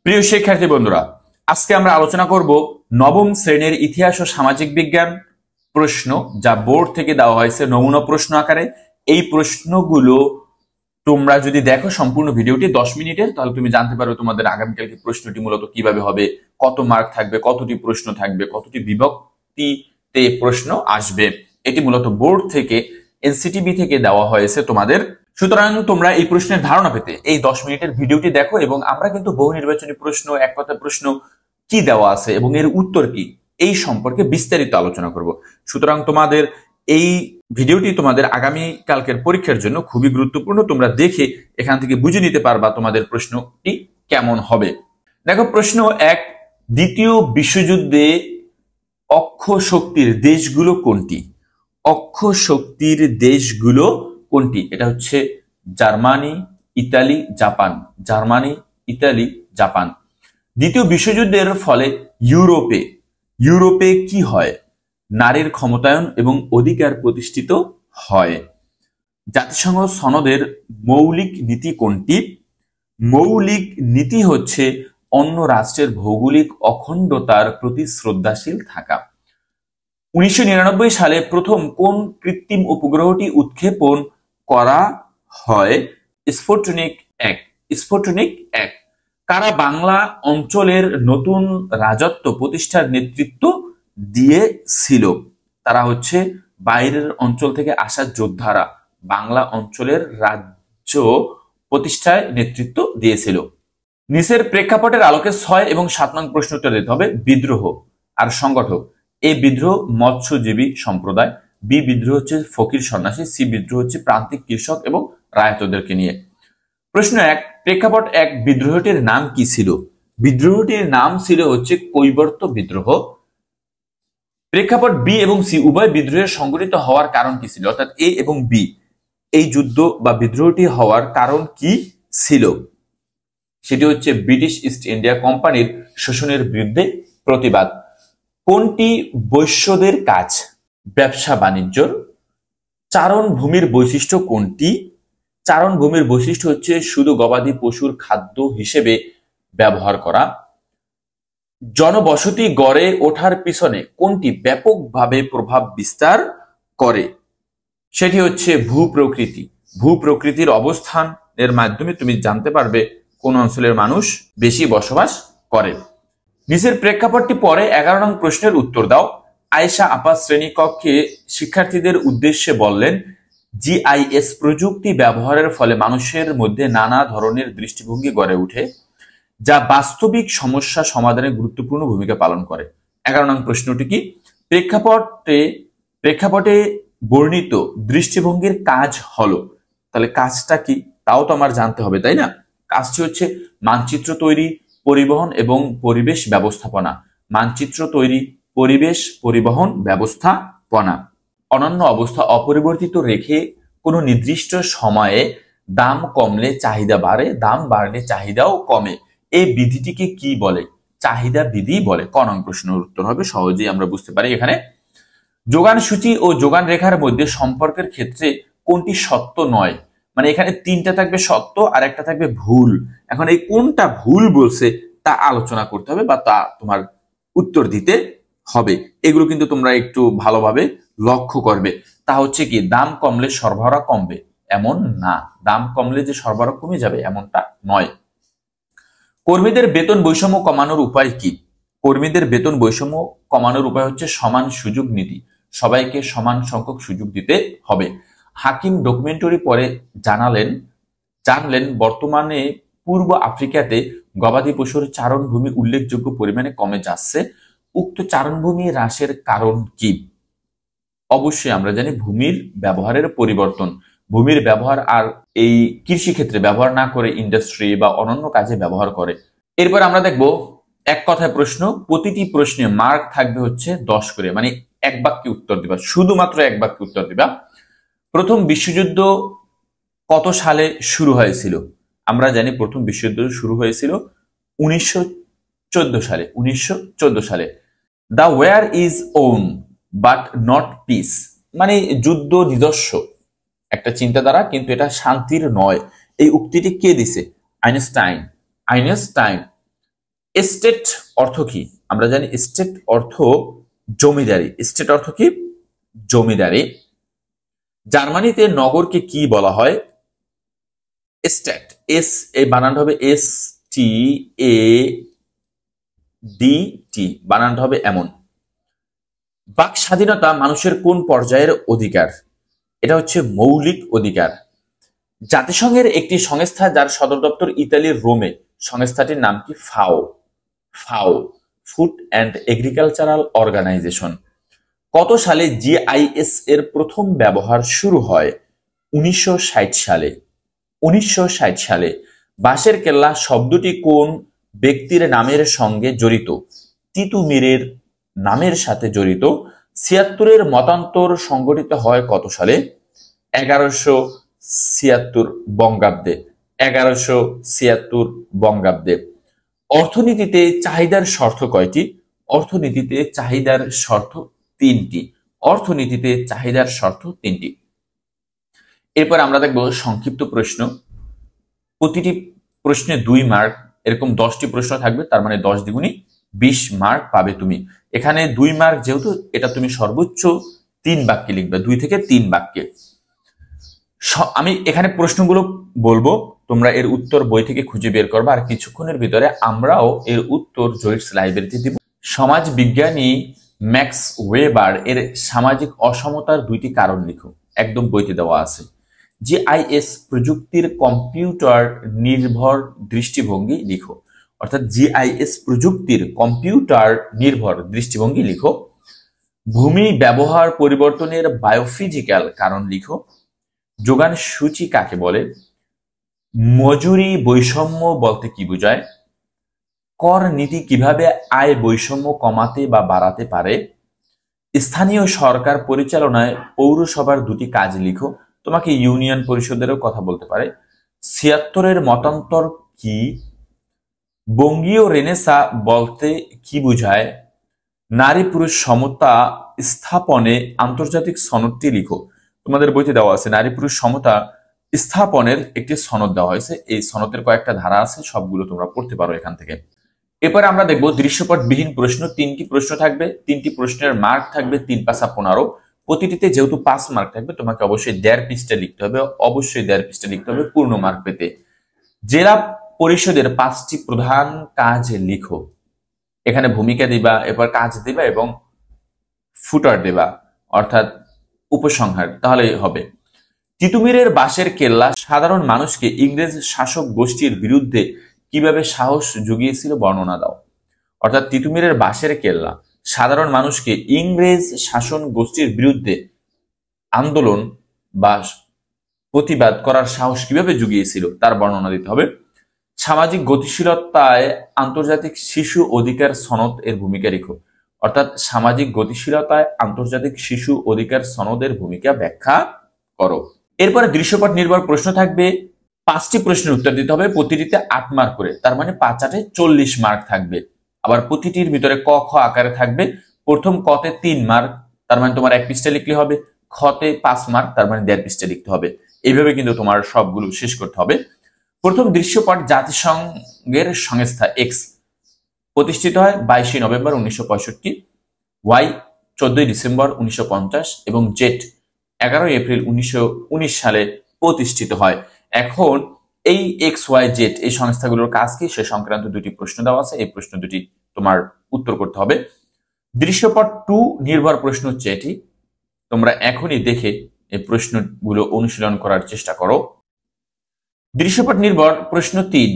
প্রিয় শিক্ষার্থী বন্ধুরা, আজকে আমরা আলোচনা করব নবম শ্রেণীর ইতিহাস ও সামাজিক বিজ্ঞান প্রশ্ন, যা বোর্ড থেকে দেওয়া হয়েছে নমুনা প্রশ্ন আকারে। এই প্রশ্নগুলো তোমরা যদি দেখো সম্পূর্ণ ভিডিওটি 10 মিনিটের, তাহলে তুমি জানতে পারবে তোমাদের আগামীকালকে প্রশ্নটি মূলত কিভাবে হবে, কত মার্ক থাকবে, কতটি প্রশ্ন থাকবে, কতটি বিভক্তিতে প্রশ্ন আসবে। এটি মূলত বোর্ড থেকে এনসিটিবি থেকে দেওয়া হয়েছে তোমাদের। সুতরাং তোমরা এই প্রশ্নের ধারণা পেতে এই 10 মিনিটের ভিডিওটি দেখো, এবং আমরা কিন্তু বহু নির্বাচনী প্রশ্ন, এক কথা প্রশ্ন কি দেওয়া আছে এবং এর উত্তর কি, এই সম্পর্কে বিস্তারিত আলোচনা করব। সুতরাং তোমাদের এই ভিডিওটি তোমাদের আগামী কালকের পরীক্ষার জন্য খুবই গুরুত্বপূর্ণ। তোমরা দেখে এখান থেকে বুঝে নিতে পারবা তোমাদের প্রশ্নটি কেমন হবে। দেখো, প্রশ্ন 1, দ্বিতীয় বিশ্বযুদ্ধে অক্ষ শক্তির দেশগুলো কোনটি? অক্ষ শক্তির দেশগুলো কোনটি? এটা হচ্ছে Germany, Italy, Japan. Germany, Italy, Japan. দ্বিতীয় বিশ্বযুদ্ধের ফলে ইউরোপে কি হয়? নারীর ক্ষমতায়ন এবং অধিকার প্রতিষ্ঠিত হয়। জাতিসংঘ সনদের মৌলিক নীতি কোনটি? মৌলিক নীতি হচ্ছে অন্য রাষ্ট্রের ভৌগোলিক অখণ্ডতার প্রতি শ্রদ্ধাশীল থাকা। 1999 সালে প্রথম কোন কৃত্রিম উপগ্রহটি উৎক্ষেপণ করা হয়? স্পুটনিক 1। স্পুটনিক 1। কারা বাংলা অঞ্চলের নতুন রাজত্ব প্রতিষ্ঠার নেতৃত্ব দিয়েছিল? তারা হচ্ছে বাইরের অঞ্চল থেকে আসা যোদ্ধারা বাংলা অঞ্চলের রাজ্য প্রতিষ্ঠায় নেতৃত্ব দিয়েছিল। নিচের প্রেক্ষাপটের আলোকে 6 এবং 7 নং প্রশ্ন উত্তর দিতে হবে। বিদ্রোহ আর সংগঠক। এ বিদ্রোহ মৎস্যজীবী সম্প্রদায়, বি বিদ্রোহ হচ্ছে ফকির সন্ন্যাসী, সি বিদ্রোহ হচ্ছে প্রান্তিক কৃষক এবং রায়তদেরকে নিয়ে। প্রশ্ন 1, প্রেক্ষাপট 1, বিদ্রোহটির নাম কি ছিল? বিদ্রোহটির নাম ছিল হচ্ছে কৈবর্ত বিদ্রোহ। প্রেক্ষাপট বি এবং সি উভয় বিদ্রোহের সংঘটিত হওয়ার কারণ কি ছিল? অর্থাৎ এ এবং বি, এই যুদ্ধ বা বিদ্রোহটি হওয়ার কারণ কি ছিল? সেটি হচ্ছে ব্রিটিশ ইস্ট ইন্ডিয়া কোম্পানির শোষণের বিরুদ্ধে প্রতিবাদ। কোনটি বৈশ্যদের কাজ? ব্যবসা বাণিজ্য। চারণভূমির বৈশিষ্ট্য কোনটি? চারণভূমির বৈশিষ্ট্য হচ্ছে শুধু গবাদি পশুর খাদ্য হিসেবে ব্যবহার করা। জনবসতি গড়ে ওঠার পিছনে কোনটি ব্যাপকভাবে প্রভাব বিস্তার করে? সেটি হচ্ছে ভূপ্রকৃতি। ভূপ্রকৃতির অবস্থানের মাধ্যমে তুমি জানতে পারবে কোন অঞ্চলের মানুষ বেশি বসবাস করে। নিচের প্রেক্ষাপটটি পরে 11 নং প্রশ্নের উত্তর দাও। আয়েশা আপা শ্রেণীকক্ষে শিক্ষার্থীদের উদ্দেশ্যে বললেন, জিআইএস প্রযুক্তি ব্যবহারের ফলে মানুষের মধ্যে নানা ধরনের দৃষ্টিভঙ্গি গড়ে ওঠে, যা বাস্তবিক সমস্যা সমাধানে গুরুত্বপূর্ণ ভূমিকা পালন করে। 11 নং প্রশ্নটি কি? প্রেক্ষাপটে বর্ণিত দৃষ্টিভঙ্গির কাজ হলো, তাহলে কাজটা কি তাও তো আমার জানতে হবে, তাই না? কাজটি হচ্ছে মানচিত্র তৈরি, পরিবহন এবং পরিবেশ ব্যবস্থাপনা। মানচিত্র তৈরি, পরিবেশ পরিবহন ব্যবস্থাপনা। অনন্য অবস্থা অপরিবর্তিত রেখে কোনো নির্দিষ্ট সময়ে দাম কমলে চাহিদা বাড়ে, দাম বাড়লে চাহিদাও কমে। এই বিধিটিকে কি বলে? চাহিদা বিধি বলে। ক নং প্রশ্নের উত্তর হবে, সহজেই আমরা বুঝতে পারি। এখানে যোগান সূচি ও যোগান রেখার মধ্যে সম্পর্কের ক্ষেত্রে কোনটি সত্য নয়? মানে এখানে 3টা থাকবে সত্য আর একটা থাকবে ভুল। এখন এই কোনটা ভুল বলছে তা আলোচনা করতে হবে বা তা তোমার উত্তর দিতে হবে। এগুলো কিন্তু তোমরা একটু ভালোভাবে লক্ষ্য করবে। তা হচ্ছে কি, দাম কমলে সরবরাহ কমবে এমন না, দাম কমলে যে সরবরাহ কমে যাবে এমনটা নয়। কর্মীদের বেতন বৈষম্য কমানোর উপায় কি? কর্মীদের বেতন বৈষম্য কমানোর উপায় হচ্ছে সমান সুযোগ নীতি। সবাইকে সমান সংখ্যক সুযোগ দিতে হবে। হাকিম ডকুমেন্টারি পরে জানলেন বর্তমানে পূর্ব আফ্রিকাতে গবাদি পশুর চারণভূমি উল্লেখযোগ্য পরিমাণে কমে যাচ্ছে। উক্ত চারণভূমি হ্রাসের কারণ কি? অবশ্যই আমরা জানি ভূমির ব্যবহারের পরিবর্তন। ভূমির ব্যবহার আর এই কৃষি ক্ষেত্রে ব্যবহার না করে ইন্ডাস্ট্রি বা অন্যান্য কাজে ব্যবহার করে। এরপর আমরা দেখব এক কথায় প্রশ্ন। প্রতিটি প্রশ্নে মার্ক থাকবে হচ্ছে 10 করে, মানে এক বাক্যে উত্তর দিবা, শুধুমাত্র এক বাক্যে উত্তর দিবা। প্রথম বিশ্বযুদ্ধ কত সালে শুরু হয়েছিল? আমরা জানি প্রথম বিশ্বযুদ্ধ শুরু হয়েছিল 1914 সালে। 1914 সালে। The war is own but not peace, মানে যুদ্ধ নিজস্ব একটা চিন্তাধারা, কিন্তু এটা শান্তির নয়। এই উক্তিটি কে দিছে? আইনস্টাইন। এস্টেট অর্থ কি? আমরা জানি এস্টেট অর্থ জমিদারি। এস্টেট অর্থ কি? জমিদারি। জার্মানিতে নগরকে কি বলা হয়? স্ট্যাট। এস এই বানানটা হবে STADT, বানানটা হবে এমন। বাক স্বাধীনতা মানুষের কোন পর্যায়ের অধিকার? এটা হচ্ছে মৌলিক অধিকার। জাতিসংঘের একটি সংস্থা যার সদর দপ্তর ইতালির রোমে, সংস্থাটির নাম কি? ফাও। ফাও, ফুড অ্যান্ড এগ্রিকালচারাল অর্গানাইজেশন। কত সালে জিআইএস এর প্রথম ব্যবহার শুরু হয়? 1960 সালে। 1960 সালে। বাঁশের কেল্লা শব্দটি কোন ব্যক্তির নামের সঙ্গে জড়িত? তিতুমিরের নামের সাথে জড়িত। ৭৬-এর মতান্তর সংঘটিত হয় কত সালে? 1176 বঙ্গাব্দে। 1176 বঙ্গাব্দে। অর্থনীতিতে চাহিদার শর্ত কয়টি? অর্থনীতিতে চাহিদার শর্ত 3টি। অর্থনীতিতে চাহিদার শর্ত 3টি। এরপর আমরা দেখব সংক্ষিপ্ত প্রশ্ন। প্রতিটি প্রশ্নে 2 মার্ক, এরকম 10টি প্রশ্ন থাকবে, তার মানে 10 দ্বিগুণী 20 মার্ক পাবে তুমি। এখানে 2 মার্ক যেহেতু, এটা তুমি সর্বোচ্চ 3 বাক্যে লিখবে, 2 থেকে 3 বাক্যে। আমি এখানে প্রশ্নগুলো বলবো, তোমরা এর উত্তর বই থেকে খুঁজে বের করবে, আর কিছুক্ষণের ভিতরে আমরাও এর উত্তর জয়েন্টস লাইব্রেরিতে দিব। সমাজ বিজ্ঞানী ম্যাক্স ওয়েবার এর সামাজিক অসমতার 2টি কারণ লিখো। একদম বইতে দেওয়া আছে। জিআইএস প্রযুক্তির কম্পিউটার নির্ভর দৃষ্টিভঙ্গি লিখো। অর্থাৎ জিআইএস প্রযুক্তির কম্পিউটার নির্ভর দৃষ্টিভঙ্গি লিখো। ভূমি ব্যবহার পরিবর্তনের বায়োফিজিক্যাল কারণ লিখো। যোগান সূচি কাকে বলে? মজুরি বৈষম্য বলতে কি বোঝায়? কর নীতি কিভাবে আয় বৈষম্য কমাতে বা বাড়াতে পারে? স্থানীয় সরকার পরিচালনায় পৌরসভার 2টি কাজ লিখো। তোমাকে ইউনিয়ন পরিষদেরও কথা বলতে পারে। ৭৬-এর মতান্তর কি? বঙ্গীয় রেনেসা বলতে কি বোঝায়? নারী পুরুষ সমতা স্থাপনে আন্তর্জাতিক সনদটি লিখো। তোমাদের বইতে দেওয়া আছে নারী পুরুষ সমতা স্থাপনের একটি সনদ দেওয়া হয়েছে। এই সনদের কয়েকটা ধারা আছে, সবগুলো তোমরা পড়তে পারো এখান থেকে। এরপরে আমরা দেখব দৃশ্যপটবিহীন প্রশ্ন। 3টি প্রশ্ন থাকবে, 3টি প্রশ্নের মার্ক থাকবে 3 × 15। প্রতিটিতে যেহেতু 5 মার্ক থাকবে, তোমাকে অবশ্যই 1.5 পৃষ্ঠা লিখতে হবে, অবশ্যই 1.5 পৃষ্ঠা লিখতে হবে পূর্ণ মার্ক পেতে। জেলা পরিষদের 5টি প্রধান কাজ লিখো। এখানে ভূমিকা দিবা, এরপর কাজ দিবা এবং ফুটার দেবা, অর্থাৎ উপসংহার, তাহলেই হবে। তিতুমিরের বাঁশের কেল্লা সাধারণ মানুষকে ইংরেজ শাসক গোষ্ঠীর বিরুদ্ধে কিভাবে সাহস জুগিয়েছিল বর্ণনা দাও। অর্থাৎ তিতুমিরের বাঁশের কেল্লা সাধারণ মানুষকে ইংরেজ শাসন গোষ্ঠীর বিরুদ্ধে আন্দোলন বা প্রতিবাদ করার সাহস কিভাবে জুগিয়েছিল তার বর্ণনা দিতে হবে। সামাজিক গতিশীলতায় আন্তর্জাতিক শিশু অধিকার সনদ এর ভূমিকা লিখো। অর্থাৎ সামাজিক গতিশীলতায় আন্তর্জাতিক শিশু অধিকার সনদের ভূমিকা ব্যাখ্যা করো। এরপরে দৃশ্যপট নির্ভর প্রশ্ন থাকবে, 5টি প্রশ্নের উত্তর দিতে হবে, প্রতিটিতে 8 মার্ক করে, তার মানে 5 × 8 = 40 মার্ক থাকবে। আবার প্রতিটির ভিতরে ক খ আকারে থাকবে। প্রথম কতে 3 মার্ক, তার মানে তোমার 1 পৃষ্ঠা লিখলে হবে। খতে 5 মার্ক, তার মানে 1.5 পৃষ্ঠা লিখতে হবে। এইভাবে কিন্তু তোমার সবগুলো শেষ করতে হবে। প্রথম দৃশ্যপট, জাতিসংঘের সংস্থা এক্স প্রতিষ্ঠিত হয় 22 নভেম্বর 1965, ওয়াই 14 ডিসেম্বর 1950 এবং জেড 11 এপ্রিল 1919 সালে প্রতিষ্ঠিত হয়। এখন এই এক্স ওয়াই জেড এই সংস্থাগুলোর কাজ কি সে সংক্রান্ত 2টি প্রশ্ন দেওয়া আছে। এই প্রশ্ন 2টি তোমার উত্তর করতে হবে। দৃশ্যপট 2 নির্ভর প্রশ্ন হচ্ছে এটি। তোমরা এখনই দেখে এই প্রশ্নগুলো অনুশীলন করার চেষ্টা করো। দৃশ্যপট নির্ভর প্রশ্ন 3,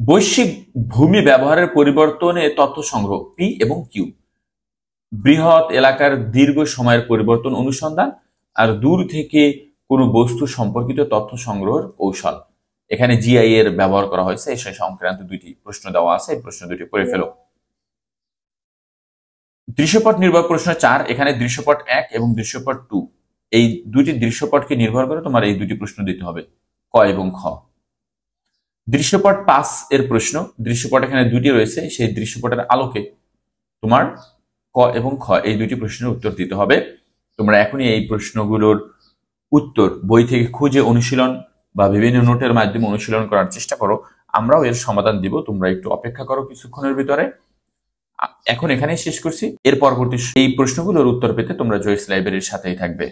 বৈশ্বিক ভূমি ব্যবহারের পরিবর্তনে তথ্য সংগ্রহ পি এবং কিউ। বৃহৎ এলাকার দীর্ঘ সময়ের পরিবর্তন অনুসন্ধান আর দূর থেকে কোনো বস্তু সম্পর্কিত তথ্য সংগ্রহের কৌশল। এখানে জিআই এর ব্যবহার করা হয়েছে। এই সংক্রান্ত 2টি প্রশ্ন দেওয়া আছে, এই প্রশ্ন 2টি পড়ে ফেলো। দৃশ্যপট নির্ভর প্রশ্ন 4, এখানে দৃশ্যপট 1 এবং দৃশ্যপট 2 এই 2টি দৃশ্যপটকে নির্ভর করে তোমার এই 2টি প্রশ্ন দিতে হবে, ক এবং খ। দৃশ্যপট 5 এর প্রশ্ন, দৃশ্যপট এখানে 2টি রয়েছে, সেই দৃশ্যপটের আলোকে তোমার ক এবং খ এই 2টি প্রশ্নের উত্তর দিতে হবে। তোমরা এখনই এই প্রশ্নগুলোর উত্তর বই থেকে খুঁজে অনুশীলন বা বিভিন্ন নোটের মাধ্যমে অনুশীলন করার চেষ্টা করো। আমরাও এর সমাধান দিব, তোমরা একটু অপেক্ষা করো কিছুক্ষণের ভিতরে। এখন এখানেই শেষ করছি। এর পরবর্তী এই প্রশ্নগুলোর উত্তর পেতে তোমরা জয়েস লাইব্রেরির সাথেই থাকবে।